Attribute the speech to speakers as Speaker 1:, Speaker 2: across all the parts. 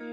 Speaker 1: Hi,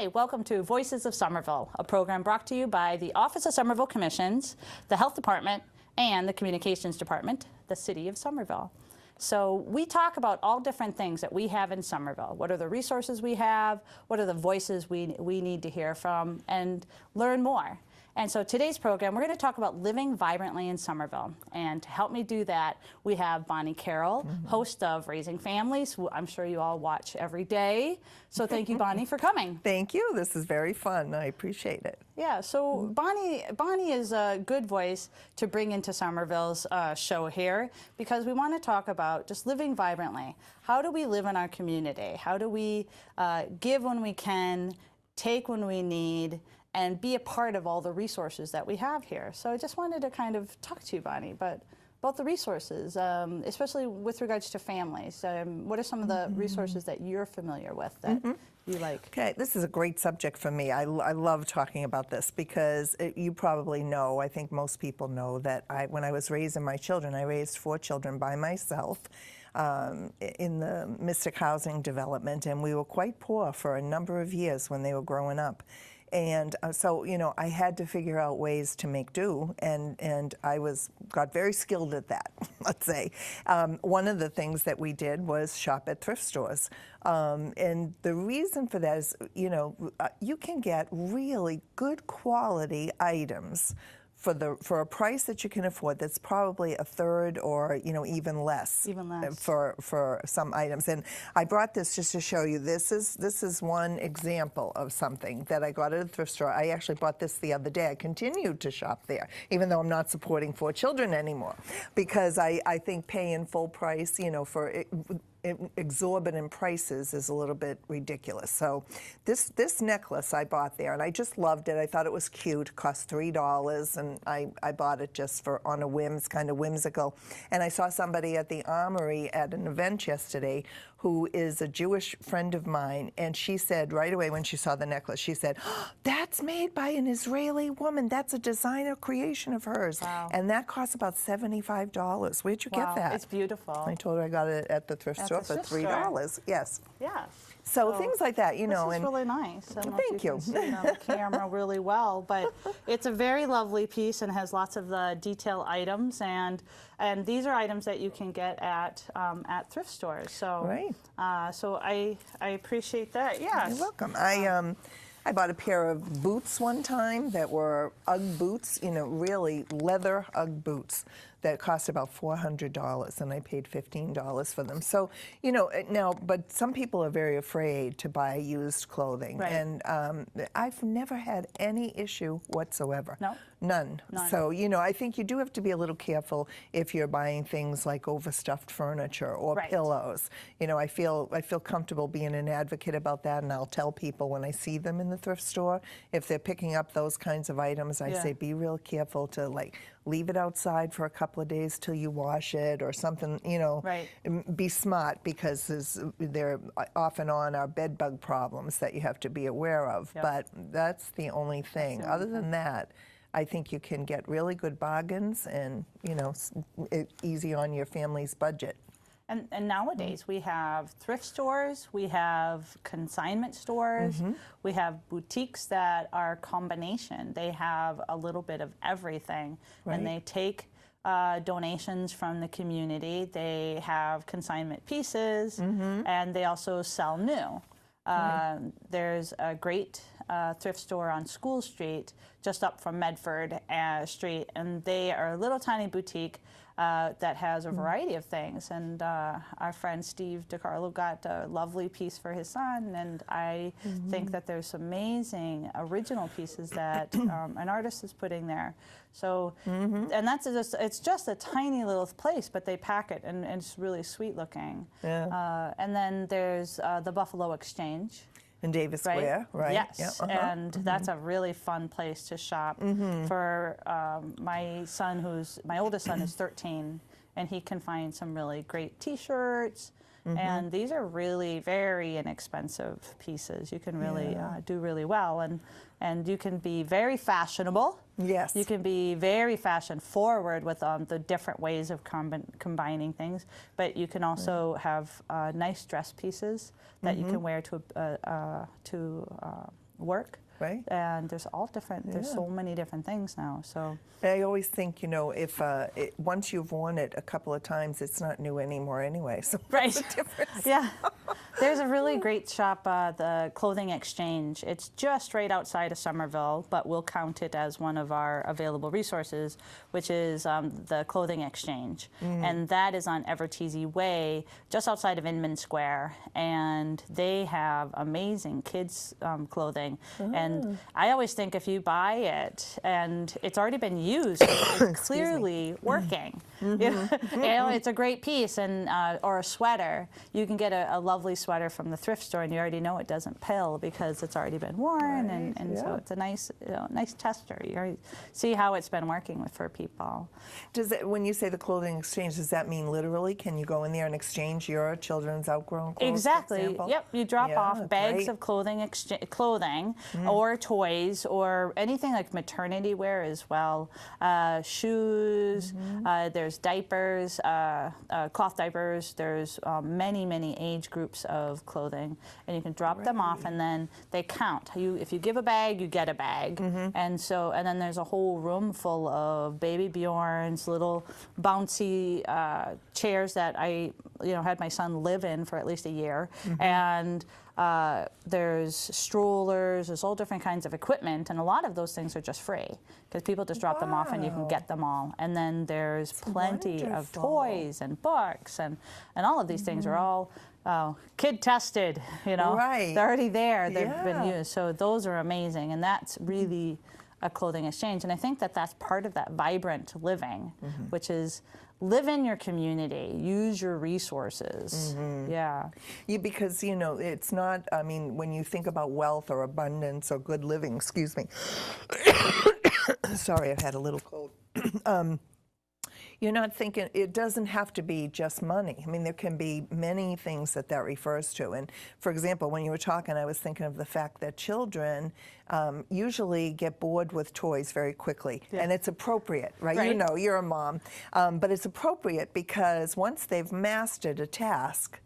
Speaker 1: welcome to Voices of Somerville, a program brought to you by the Office of Somerville Commissions, the Health Department, and the Communications Department, the City of Somerville. So we talk about all different things that we have in Somerville. What are the resources we have? What are the voices we need to hear from and learn more? And so today's program, we're going to talk about living vibrantly in Somerville. And to help me do that, we have Bonny Carroll, host of Raising Families, who I'm sure you all watch every day. So thank you, Bonny, for coming.
Speaker 2: Thank you. This is very fun. I appreciate it.
Speaker 1: Yeah, so Bonny is a good voice to bring into Somerville's show here, because we want to talk about just living vibrantly. How do we live in our community? How do we give when we can, take when we need, and be a part of all the resources that we have here? So I just wanted to kind of talk to you, Bonny, about the resources, especially with regards to families. What are some of the resources that you're familiar with that you like?
Speaker 2: Okay, this is a great subject for me. I love talking about this because you probably know, I think most people know, that when I was raising my children, I raised 4 children by myself in the Mystic Housing Development, and we were quite poor for a number of years when they were growing up. And so, you know, I had to figure out ways to make do, and I got very skilled at that, let's say. One of the things that we did was shop at thrift stores. And the reason for that is, you know, you can get really good quality items for a price that you can afford, that's probably a third or, you know, even less for some items. And I brought this just to show you. This is one example of something that I got at a thrift store. I actually bought this the other day. I continued to shop there, even though I'm not supporting 4 children anymore, because I think paying full price, you know, for exorbitant prices is a little bit ridiculous. So this necklace I bought there, and I just loved it. I thought it was cute. It cost $3, and I bought it just on a whim. It's kind of whimsical. And I saw somebody at the Armory at an event yesterday who is a Jewish friend of mine, and she said right away when she saw the necklace, she said, "Oh, that's made by an Israeli woman. That's a designer creation of hers." Wow. And that costs about $75. Where'd you get that?
Speaker 1: It's beautiful.
Speaker 2: I told her I got it at the thrift store for $3. Yes.
Speaker 1: Yeah.
Speaker 2: So things like that, you know.
Speaker 1: This is really nice.
Speaker 2: Thank you.
Speaker 1: Can see it on the camera really well, but it's a very lovely piece and has lots of detail items, and these are items that you can get at thrift stores. So so I appreciate that. Yes.
Speaker 2: You're welcome. I bought a pair of boots one time that were Ugg boots, you know, really leather Ugg boots that cost about $400, and I paid $15 for them. So, you know, now, but some people are very afraid to buy used clothing, and I've never had any issue whatsoever.
Speaker 1: No?
Speaker 2: None. So, you know, I think you do have to be a little careful if you're buying things like overstuffed furniture or pillows. You know, I feel comfortable being an advocate about that, and I'll tell people when I see them in the thrift store, if they're picking up those kinds of items, I say be real careful to, like, leave it outside for a couple of days till you wash it or something, you know. Be smart, because there off and on are bed bug problems that you have to be aware of. But that's the only thing. Other than that, I think you can get really good bargains and, you know, easy on your family's budget.
Speaker 1: And nowadays we have thrift stores, we have consignment stores, we have boutiques that are combination. They have a little bit of everything, and they take donations from the community. They have consignment pieces, and they also sell new. There's a great thrift store on School Street, just up from Medford Street, and they are a little tiny boutique that has a variety of things. And our friend Steve DiCarlo got a lovely piece for his son, and I think that there's some amazing original pieces that an artist is putting there. So, and that's it's just a tiny little place, but they pack it, and it's really sweet looking. And then there's the Buffalo Exchange.
Speaker 2: In Davis Square, right?
Speaker 1: Yes, and that's a really fun place to shop. For my son, my oldest son is 13, and he can find some really great T-shirts And these are really very inexpensive pieces. You can really do really well, and you can be very fashionable.
Speaker 2: Yes.
Speaker 1: You can be very fashion forward with the different ways of combining things, but you can also have nice dress pieces that you can wear to work.
Speaker 2: Right.
Speaker 1: And there's all different. There's so many different things now. So
Speaker 2: I always think, you know, if once you've worn it a couple of times, it's not new anymore anyway. So
Speaker 1: right.
Speaker 2: what's the difference?
Speaker 1: Yeah. There's a really great shop, the Clothing Exchange. It's just right outside of Somerville, but we'll count it as one of our available resources, which is the Clothing Exchange. And that is on Everteasy Way, just outside of Inman Square. And they have amazing kids' clothing. And I always think if you buy it and it's already been used, it's clearly working. You know, it's a great piece, and or a sweater. You can get a lovely sweater from the thrift store, and you already know it doesn't pill because it's already been worn, and so it's a nice, nice tester. You already see how it's been working for people.
Speaker 2: Does it, when you say the Clothing Exchange, does that mean literally? Can you go in there and exchange your children's outgrown clothes?
Speaker 1: Exactly.
Speaker 2: For example?
Speaker 1: Yep. You drop off bags of clothing, or toys, or anything like maternity wear as well. Shoes. There's diapers, cloth diapers. There's many age groups of clothing, and you can drop them off, and then they count. If you give a bag, you get a bag, and then there's a whole room full of baby Bjorns, little bouncy chairs that I had my son live in for at least a year, and there's strollers, there's all different kinds of equipment, and a lot of those things are just free because people just drop them off and you can get them all. And then there's plenty of toys and books, and all of these things are all kid tested, They're already there, they've been used. So those are amazing, and that's really a clothing exchange. And I think that that's part of that vibrant living, which is live in your community, use your resources.
Speaker 2: Because it's not, I mean, when you think about wealth or abundance or good living, excuse me, sorry, I've had a little cold. You're not thinking, it doesn't have to be just money. I mean, there can be many things that refers to. And for example, when you were talking, I was thinking of the fact that children usually get bored with toys very quickly. And it's appropriate, right? You know, you're a mom. But it's appropriate because once they've mastered a task,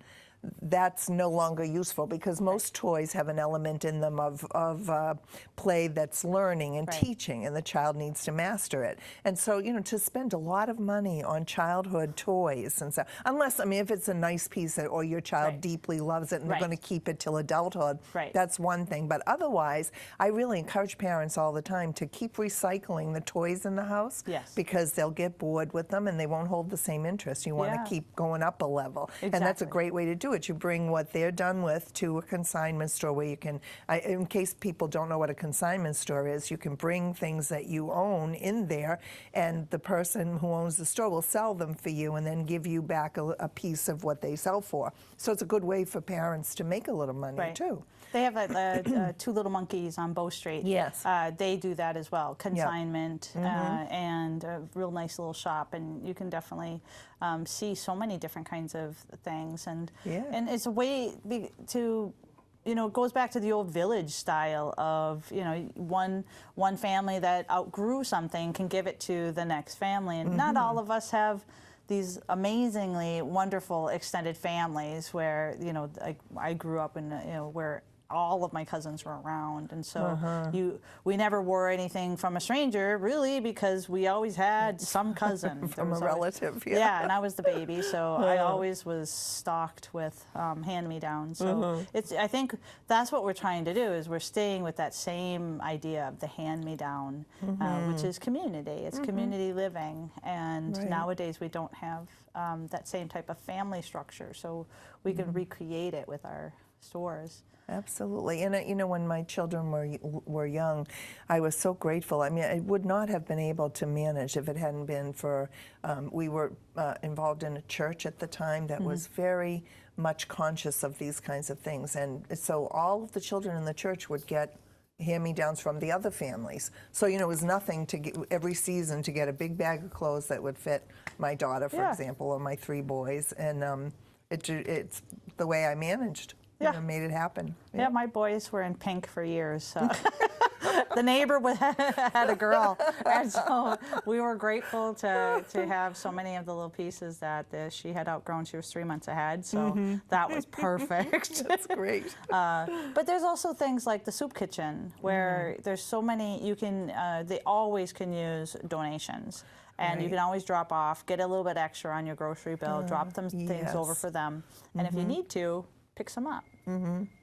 Speaker 2: that's no longer useful because most toys have an element in them of play that's learning and teaching, and the child needs to master it. And so, to spend a lot of money on childhood toys, and so, unless, I mean, if it's a nice piece or your child deeply loves it and they're going to keep it till adulthood, that's one thing. But otherwise, I really encourage parents all the time to keep recycling the toys in the house because they'll get bored with them and they won't hold the same interest. You want to keep going up a level. And that's a great way to do it. You bring what they're done with to a consignment store where you can, in case people don't know what a consignment store is, you can bring things that you own in there, and the person who owns the store will sell them for you and then give you back a piece of what they sell for. So it's a good way for parents to make a little money too.
Speaker 1: They have Two Little Monkeys on Bow Street.
Speaker 2: Yes.
Speaker 1: They do that as well, consignment, and a real nice little shop, and you can definitely see so many different kinds of things, and it's a way to, it goes back to the old village style of, one family that outgrew something can give it to the next family, and not all of us have these amazingly wonderful extended families where, I grew up in, where all of my cousins were around, and so we never wore anything from a stranger, really, because we always had some cousin
Speaker 2: from a relative.
Speaker 1: And I was the baby, so I always was stocked with hand-me-downs. So I think that's what we're trying to do, is we're staying with that same idea of the hand-me-down, which is community. It's community living, and nowadays we don't have that same type of family structure, so we can recreate it with our stores.
Speaker 2: Absolutely. And, when my children were young, I was so grateful. I mean, I would not have been able to manage if it hadn't been for, we were involved in a church at the time that was very much conscious of these kinds of things. And so all of the children in the church would get hand-me-downs from the other families. So, it was nothing to get, every season to get a big bag of clothes that would fit my daughter, for example, or my 3 boys. And it's the way I managed.
Speaker 1: Yeah.
Speaker 2: Made it happen.
Speaker 1: Yeah, my boys were in pink for years. So. The neighbor had a girl, and so we were grateful to have so many of the little pieces that she had outgrown. She was 3 months ahead, so that was perfect.
Speaker 2: That's great.
Speaker 1: But there's also things like the soup kitchen, where there's so many, they always can use donations. And you can always drop off, get a little bit extra on your grocery bill, drop them things over for them. And if you need to, pick some up.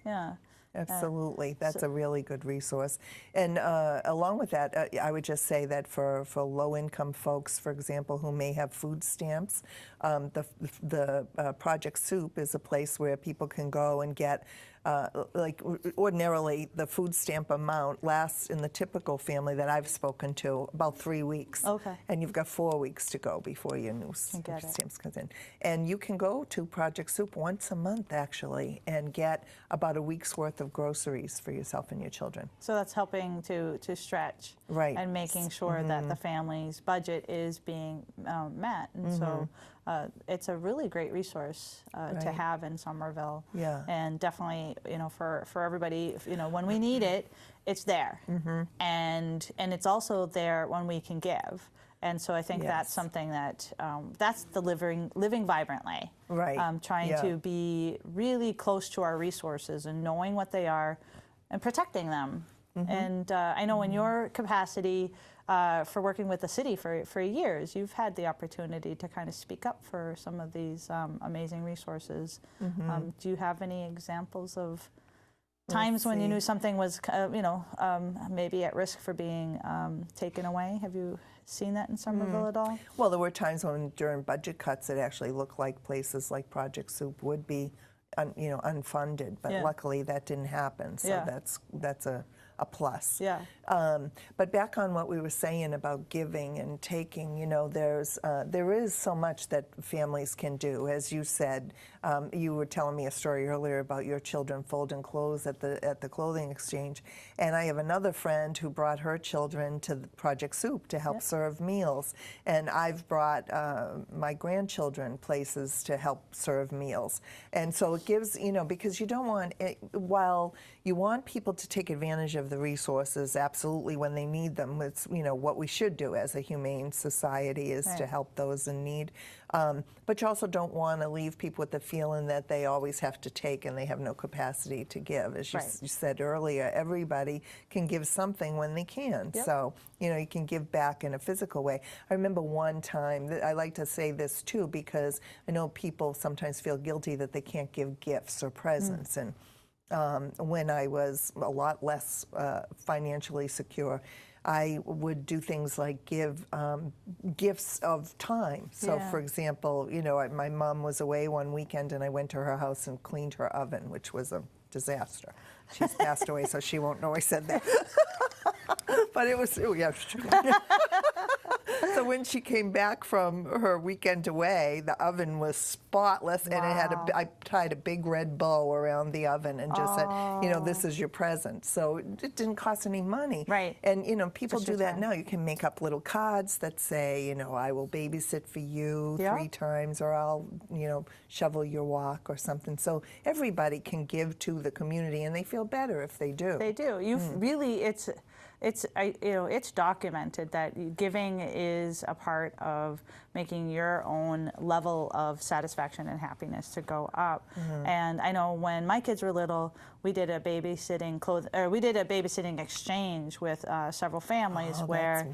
Speaker 1: Yeah.
Speaker 2: Absolutely. That's a really good resource. And along with that, I would just say that for low-income folks, for example, who may have food stamps, the Project Soup is a place where people can go and get like ordinarily the food stamp amount lasts in the typical family that I've spoken to about 3 weeks.
Speaker 1: Okay.
Speaker 2: And you've got 4 weeks to go before your new stamps comes in. And you can go to Project Soup once a month actually and get about a week's worth of groceries for yourself and your children.
Speaker 1: So that's helping to stretch,
Speaker 2: right,
Speaker 1: and making sure that the family's budget is being met. And so it's a really great resource to have in Somerville.
Speaker 2: Yeah.
Speaker 1: And definitely, for everybody, when we need it, it's there. And it's also there when we can give. And so I think that's something that, that's the living vibrantly.
Speaker 2: Right.
Speaker 1: Trying to be really close to our resources and knowing what they are and protecting them. And I know in your capacity for working with the city for years, you've had the opportunity to kind of speak up for some of these amazing resources. Do you have any examples of times when you knew something was, maybe at risk for being taken away? Have you seen that in Somerville at all? Well,
Speaker 2: there were times when during budget cuts it actually looked like places like Project Soup would be, unfunded, but luckily that didn't happen. So that's a plus.
Speaker 1: Yeah.
Speaker 2: But back on what we were saying about giving and taking, there is so much that families can do. As you said, you were telling me a story earlier about your children folding clothes at the clothing exchange, and I have another friend who brought her children to Project Soup to help serve meals, and I've brought my grandchildren places to help serve meals, and so it gives, because you don't want it, while you want people to take advantage of the resources absolutely when they need them. It's what we should do as a humane society is to help those in need. But you also don't want to leave people with the feeling that they always have to take and they have no capacity to give. As you said earlier, everybody can give something when they can. So you can give back in a physical way. I remember one time, I like to say this too because I know people sometimes feel guilty that they can't give gifts or presents. And when I was a lot less financially secure, I would do things like give gifts of time. So, for example, my mom was away one weekend, and I went to her house and cleaned her oven, which was a disaster. She's passed away, so she won't know I said that. But it was, So when she came back from her weekend away, the oven was spotless, and it had I tied a big red bow around the oven and just said, this is your present. So it didn't cost any money.
Speaker 1: Right.
Speaker 2: And people do that now. You can make up little cards that say, I will babysit for you 3 times, or I'll, shovel your walk or something. So everybody can give to the community, and they feel better if they do.
Speaker 1: They do. You've really, it's documented that giving is a part of making your own level of satisfaction and happiness to go up. And I know when my kids were little, we did a babysitting exchange with several families where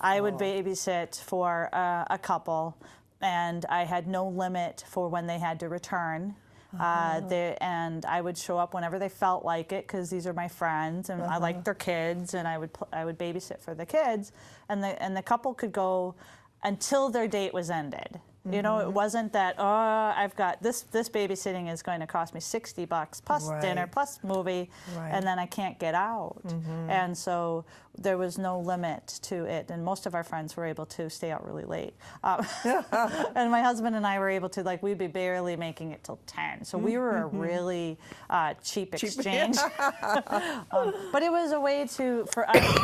Speaker 1: I would babysit for a couple, and I had no limit for when they had to return. And I would show up whenever they felt like it, because these are my friends, and I like their kids, and I would babysit for the kids, and the couple could go until their date was ended. It wasn't that, I've got this babysitting is going to cost me $60 plus dinner plus movie, and then I can't get out. And so there was no limit to it, and most of our friends were able to stay out really late. And my husband and I were able to, we'd be barely making it till 10. So we were a really cheap exchange. But it was a way for us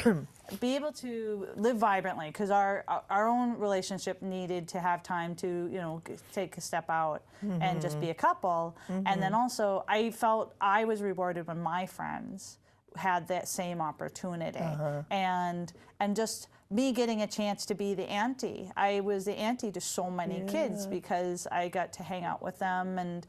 Speaker 1: to be able to live vibrantly, because our own relationship needed to have time to, you know, take a step out and just be a couple. And then also I felt I was rewarded when my friends had that same opportunity. And just me getting a chance to be the auntie. I was the auntie to so many kids because I got to hang out with them, and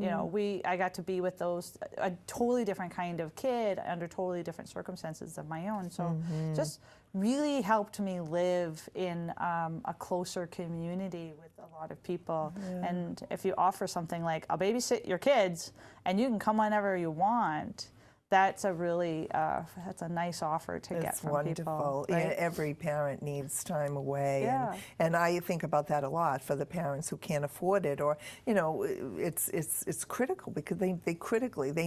Speaker 1: you know, I got to be with those, a totally different kind of kid under totally different circumstances of my own. So just really helped me live in a closer community with a lot of people. And if you offer something like, I'll babysit your kids and you can come whenever you want, that's a really that's a nice offer to get from
Speaker 2: wonderful.
Speaker 1: people.
Speaker 2: Right?
Speaker 1: Right?
Speaker 2: Every parent needs time away,
Speaker 1: Yeah.
Speaker 2: and I think about that a lot for the parents who can't afford it, or you know, it's critical because they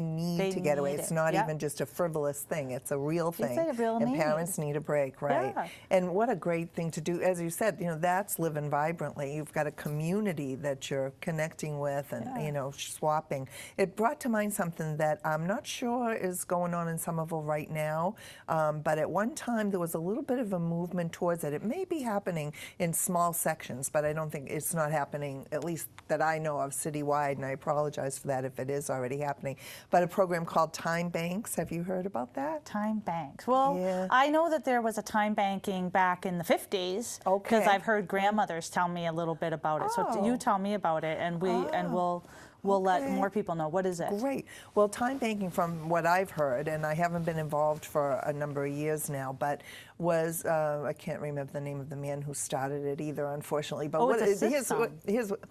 Speaker 2: need to get away. It's not even just a frivolous thing; it's a real thing.
Speaker 1: It's a real
Speaker 2: and
Speaker 1: need.
Speaker 2: parents need a break, right?
Speaker 1: Yeah.
Speaker 2: And what a great thing to do, as you said. You know, that's living vibrantly. You've got a community that you're connecting with, and you know, swapping. It brought to mind something that I'm not sure is going on in Somerville right now, but at one time there was a little bit of a movement towards it. It may be happening in small sections, but I don't think it's not happening, at least that I know of, citywide, and I apologize for that if it is already happening. But a program called Time Banks, have you heard about that?
Speaker 1: Time banks. Well, I know that there was a time banking back in the 50s, because I've heard grandmothers tell me a little bit about it. So you tell me about it, and we'll let more people know. What is it?
Speaker 2: Great. Well, time banking, from what I've heard, and I haven't been involved for a number of years now, but was, I can't remember the name of the man who started it either, unfortunately. But
Speaker 1: it's a system.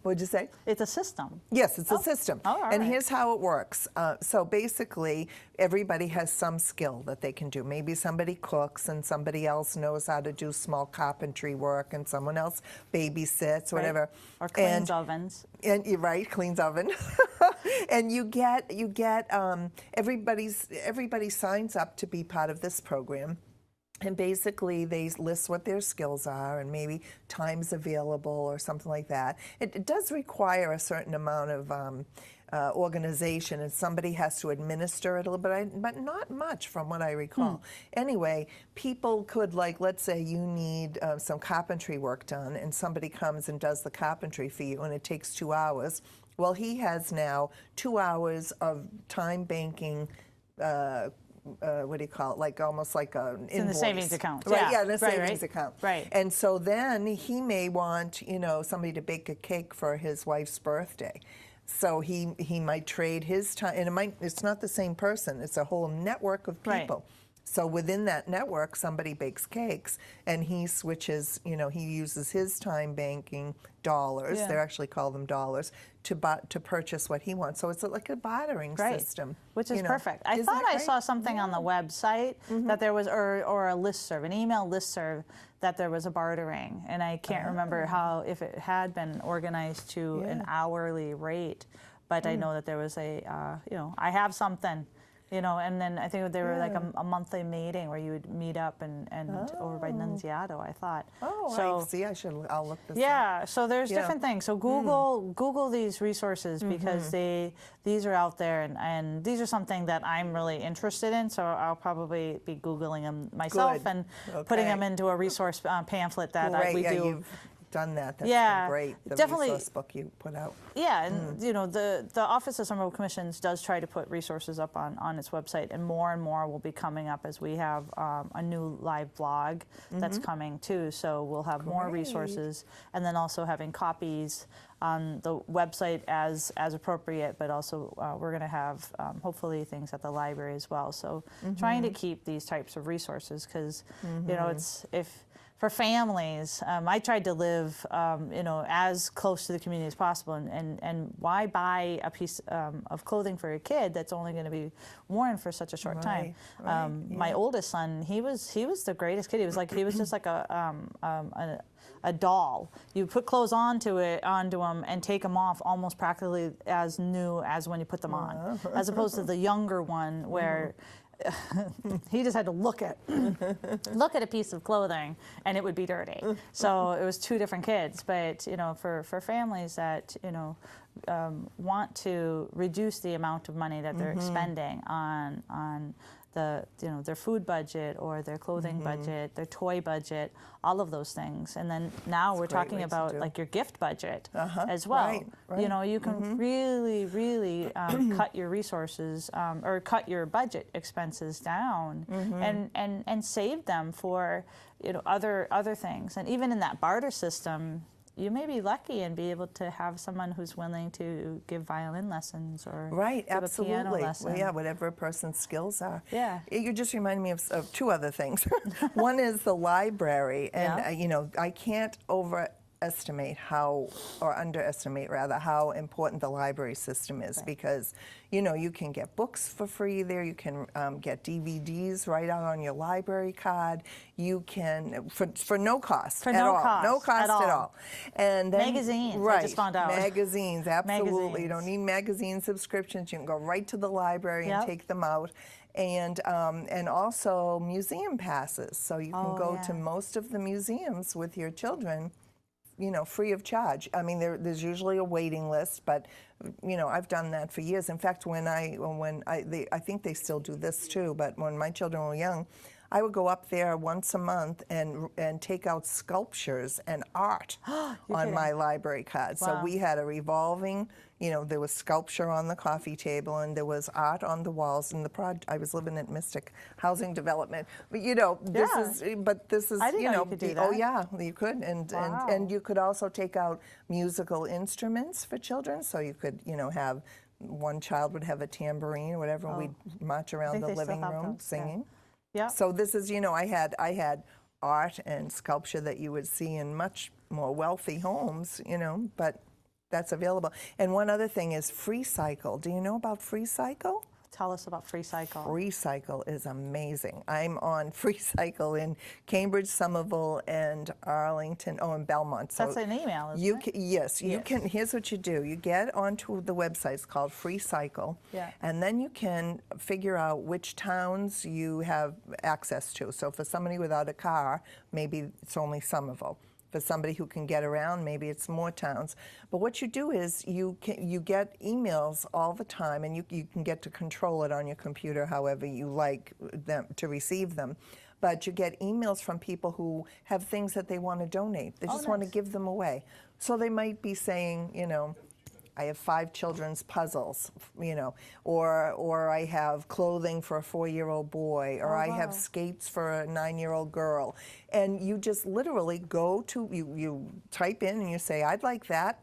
Speaker 2: What'd you say?
Speaker 1: It's a system.
Speaker 2: Yes, it's a system.
Speaker 1: Oh, all
Speaker 2: and
Speaker 1: right.
Speaker 2: here's how it works. So basically, everybody has some skill that they can do. Maybe somebody cooks, and somebody else knows how to do small carpentry work, and someone else babysits, whatever.
Speaker 1: Or cleans ovens.
Speaker 2: And you're right, cleans oven. And you get everybody signs up to be part of this program. And basically, they list what their skills are and maybe times available or something like that. It does require a certain amount of organization, and somebody has to administer it a little bit, but not much from what I recall. Anyway, people could, like, let's say you need some carpentry work done, and somebody comes and does the carpentry for you, and it takes 2 hours. Well, he has now 2 hours of time banking. What do you call it? Like almost like an invoice.
Speaker 1: In the savings account.
Speaker 2: Right, yeah, in a savings account.
Speaker 1: Right.
Speaker 2: And so then he may want, you know, somebody to bake a cake for his wife's birthday. So he might trade his time, and it's not the same person. It's a whole network of people.
Speaker 1: Right.
Speaker 2: So within that network, somebody bakes cakes, and he switches, you know, he uses his time banking dollars, they actually call them dollars, to purchase what he wants. So it's like a bartering system.
Speaker 1: Which is perfect. I thought I saw something on the website that there was, or a listserv, an email listserv, that there was a bartering. And I can't remember if it had been organized to an hourly rate, but I know that there was a, you know, I have something. You know, and then I think there were like a monthly meeting where you would meet up and over by Nunziato, I thought.
Speaker 2: Oh,
Speaker 1: so,
Speaker 2: I see. I'll look this up.
Speaker 1: Yeah, so there's different things. So Google these resources, because these are out there, and these are something that I'm really interested in. So I'll probably be Googling them myself and putting them into a resource pamphlet that we do.
Speaker 2: You've done that. That's been great. The
Speaker 1: definitely,
Speaker 2: resource book you put out.
Speaker 1: Yeah, and you know, the Office of Somerville Commissions does try to put resources up on its website, and more will be coming up as we have a new live blog that's coming too. So we'll have more resources, and then also having copies on the website as appropriate, but also we're going to have hopefully things at the library as well. So trying to keep these types of resources, because you know, for families, I tried to live, you know, as close to the community as possible, and why buy a piece of clothing for a kid that's only going to be worn for such a short time? My oldest son, he was the greatest kid. He was just like a doll. You put clothes onto him and take them off almost practically as new as when you put them on, as opposed to the younger one where. He just had to look at a piece of clothing and it would be dirty. So it was two different kids. But you know, for families that, you know, want to reduce the amount of money that they're expending on their food budget or their clothing budget, their toy budget, all of those things. And then now we're talking about like your gift budget as well.
Speaker 2: Right, right.
Speaker 1: You know, you can really cut your resources or cut your budget expenses down and save them for, you know, other things. And even in that barter system, you may be lucky and be able to have someone who's willing to give violin lessons or give a piano lesson.
Speaker 2: Well, yeah, whatever a person's skills are.
Speaker 1: Yeah.
Speaker 2: You just remind me of two other things. One is the library, and you know, I can't overestimate how, or underestimate rather, how important the library system is, because you know, you can get books for free there, you can get DVDs right out on your library card, you can, for no cost at all. No cost at all. And then,
Speaker 1: magazines,
Speaker 2: right,
Speaker 1: I just found out.
Speaker 2: Magazines, absolutely.
Speaker 1: Magazines.
Speaker 2: You don't need magazine subscriptions, you can go right to the library and take them out. And also museum passes, so you can go to most of the museums with your children, you know, free of charge. I mean, there's usually a waiting list, but you know, I've done that for years. In fact, I think they still do this too, but when my children were young, I would go up there once a month and take out sculptures and art on my library card. So we had a revolving, you know, there was sculpture on the coffee table and there was art on the walls. And I was living at Mystic Housing Development, but you know, this is
Speaker 1: I didn't
Speaker 2: you know,
Speaker 1: you could do that.
Speaker 2: oh yeah, you could, and you could also take out musical instruments for children. So you could, you know, have one child would have a tambourine or whatever, and we'd march around the living room singing.
Speaker 1: Yeah.
Speaker 2: So this is, you know, I had art and sculpture that you would see in much more wealthy homes, you know, but that's available. And one other thing is Free Cycle. Do you know about Free Cycle?
Speaker 1: Tell us about Free Cycle.
Speaker 2: Free Cycle is amazing. I'm on Free Cycle in Cambridge, Somerville, and Arlington, and Belmont. So
Speaker 1: that's an email, isn't it?
Speaker 2: Yes, you can. Here's what you do. You get onto the website. It's called Free Cycle.
Speaker 1: Yeah.
Speaker 2: And then you can figure out which towns you have access to. So for somebody without a car, maybe it's only Somerville. For somebody who can get around, maybe it's more towns. But what you do is you get emails all the time, and you can get to control it on your computer however you like them to receive them. But you get emails from people who have things that they want to donate. They just want to give them away. So they might be saying, you know, I have 5 children's puzzles, you know, or I have clothing for a 4-year-old boy, or I have skates for a 9-year-old girl. And you just literally go to, you type in and you say, I'd like that.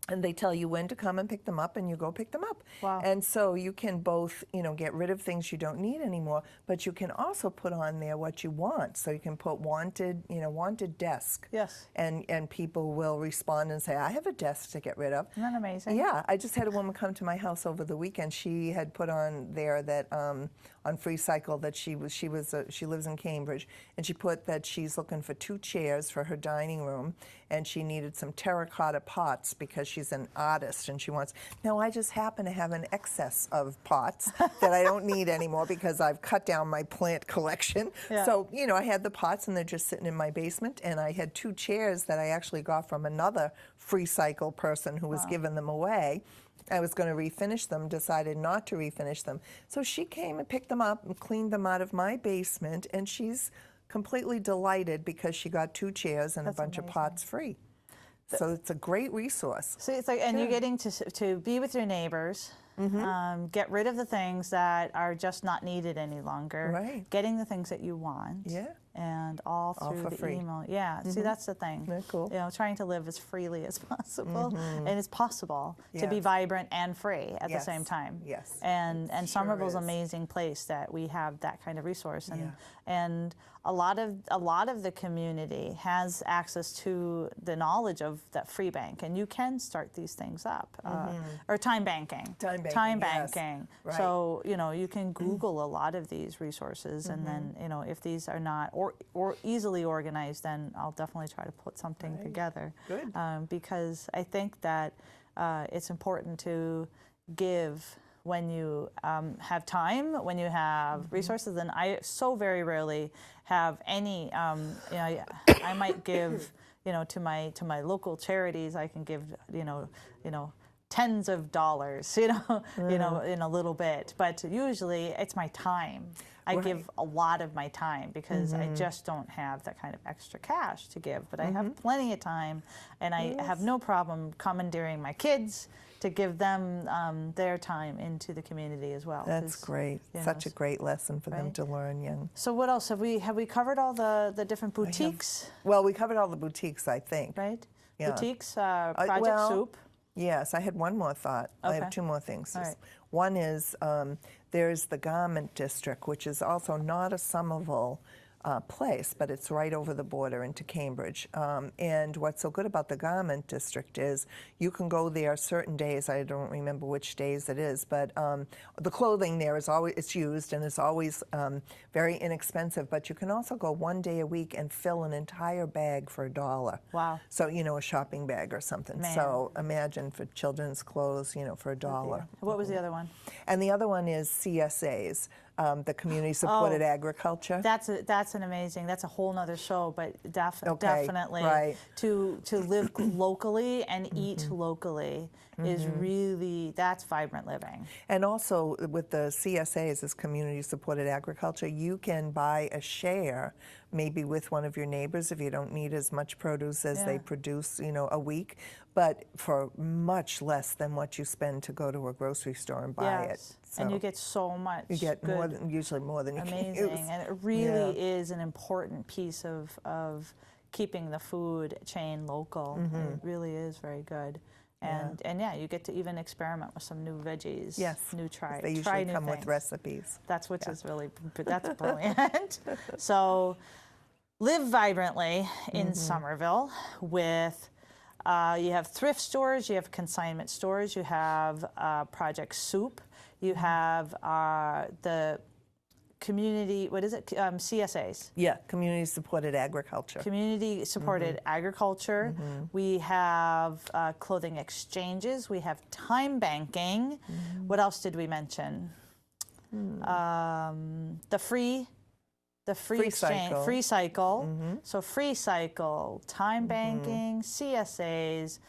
Speaker 2: And they tell you when to come and pick them up, and you go pick them up.
Speaker 1: Wow.
Speaker 2: And so you can both, you know, get rid of things you don't need anymore, but you can also put on there what you want. So you can put wanted, you know, wanted desk.
Speaker 1: Yes.
Speaker 2: And people will respond and say, I have a desk to get rid of.
Speaker 1: Isn't that amazing?
Speaker 2: Yeah. I just had a woman come to my house over the weekend. She had put on there that on Free Cycle that she lives in Cambridge, and she put that she's looking for 2 chairs for her dining room, and she needed some terracotta pots because she's an artist and she wants. Now I just happen to have an excess of pots that I don't need anymore because I've cut down my plant collection.
Speaker 1: Yeah.
Speaker 2: So, you know, I had the pots and they're just sitting in my basement, and I had 2 chairs that I actually got from another Free Cycle person who was giving them away. I was going to refinish them, decided not to refinish them. So she came and picked them up and cleaned them out of my basement, and she's completely delighted because she got 2 chairs and a bunch of pots free. So it's a great resource.
Speaker 1: So it's like, and you're getting to be with your neighbors, get rid of the things that are just not needed any longer. Right. Getting the things that you want. Yeah. And all through the
Speaker 2: free.
Speaker 1: Email. Yeah. See, that's the thing.
Speaker 2: Very cool.
Speaker 1: You know, trying to live as freely as possible, and it's possible to be vibrant and free at the same time.
Speaker 2: Yes.
Speaker 1: And Somerville's an amazing place that we have that kind of resource, and a lot of the community has access to the knowledge of that free bank, and you can start these things up, or time banking. Time banking.
Speaker 2: Right.
Speaker 1: So you know, you can Google a lot of these resources, and then you know, if these are not or easily organized, then I'll definitely try to put something together.
Speaker 2: Good.
Speaker 1: Because I think that it's important to give when you have time, when you have resources. And I so very rarely have any. You know, I might give, you know, to my local charities. I can give, you know, tens of dollars, you know, in a little bit. But usually it's my time. I give a lot of my time because I just don't have that kind of extra cash to give. But I have plenty of time, and I have no problem commandeering my kids to give them their time into the community as well.
Speaker 2: That's great. Such a great lesson for them to learn young.
Speaker 1: So what else? Have we covered all the different boutiques?
Speaker 2: Well, we covered all the boutiques, I think.
Speaker 1: Right?
Speaker 2: Yeah.
Speaker 1: Boutiques, Project Soup.
Speaker 2: Yes, I had one more thought. I have two more things.
Speaker 1: All right.
Speaker 2: One is there's the Garment District, which is also not a Somerville place, but it's right over the border into Cambridge. And what's so good about the Garment District is you can go there certain days. I don't remember which days it is, but the clothing there is always, it's used and it's always very inexpensive. But you can also go one day a week and fill an entire bag for $1.
Speaker 1: Wow.
Speaker 2: So, you know, a shopping bag or something.
Speaker 1: Man.
Speaker 2: So imagine for children's clothes, you know, for $1.
Speaker 1: What was the other one?
Speaker 2: And the other one is CSAs, the Community Supported Agriculture.
Speaker 1: That's an amazing. That's a whole nother show, but definitely
Speaker 2: right.
Speaker 1: to live locally and eat locally is really, that's vibrant living.
Speaker 2: And also with the CSAs, as Community Supported Agriculture, you can buy a share maybe with one of your neighbors if you don't need as much produce as they produce, you know, a week, but for much less than what you spend to go to a grocery store and buy it. So
Speaker 1: and you get so much.
Speaker 2: you get more than, usually more than you can use.
Speaker 1: Amazing, and it really is an important piece of keeping the food chain local. It really is very good. And yeah, you get to even experiment with some new veggies.
Speaker 2: Yes,
Speaker 1: new
Speaker 2: they usually
Speaker 1: try new
Speaker 2: come
Speaker 1: things.
Speaker 2: with recipes.
Speaker 1: That's which is really, that's brilliant. So live vibrantly in Somerville with, you have thrift stores, you have consignment stores, you have Project Soup, you have the community, what is it, CSAs?
Speaker 2: Yeah, Community Supported Agriculture.
Speaker 1: Community supported agriculture. We have clothing exchanges. We have time banking. What else did we mention? The free exchange,
Speaker 2: cycle.
Speaker 1: free cycle. So free cycle, time banking, CSAs,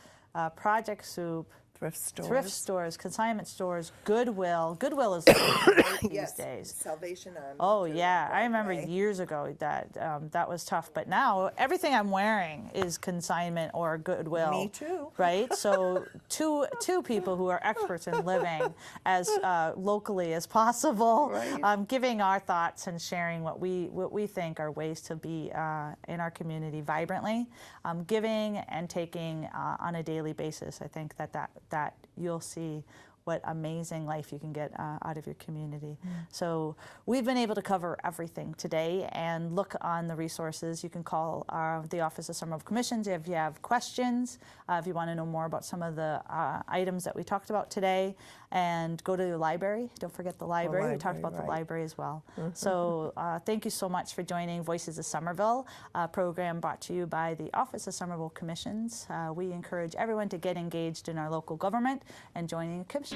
Speaker 1: Project Soup. Thrift stores, consignment stores, Goodwill. Goodwill is great these days.
Speaker 2: Salvation Army.
Speaker 1: Oh yeah, I remember years ago that that was tough. But now everything I'm wearing is consignment or Goodwill.
Speaker 2: Me too.
Speaker 1: Right. So two people who are experts in living as locally as possible, giving our thoughts and sharing what we think are ways to be in our community vibrantly, giving and taking on a daily basis. I think that you'll see what amazing life you can get out of your community. So we've been able to cover everything today, and look on the resources. You can call the Office of Somerville Commissions if you have questions, if you want to know more about some of the items that we talked about today, and go to the library. Don't forget the library. We talked about the library as well. So thank you so much for joining Voices of Somerville, a program brought to you by the Office of Somerville Commissions. We encourage everyone to get engaged in our local government and joining a commission.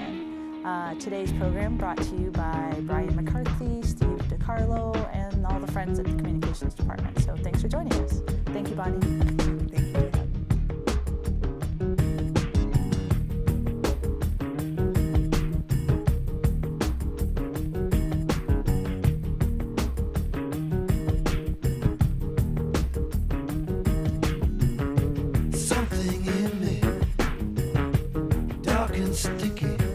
Speaker 1: Today's program brought to you by Brian McCarthy, Steve DiCarlo, and all the friends at the Communications Department. So thanks for joining us. Thank you, Bonnie.
Speaker 2: Thank you.
Speaker 3: Something in me, dark and sticky.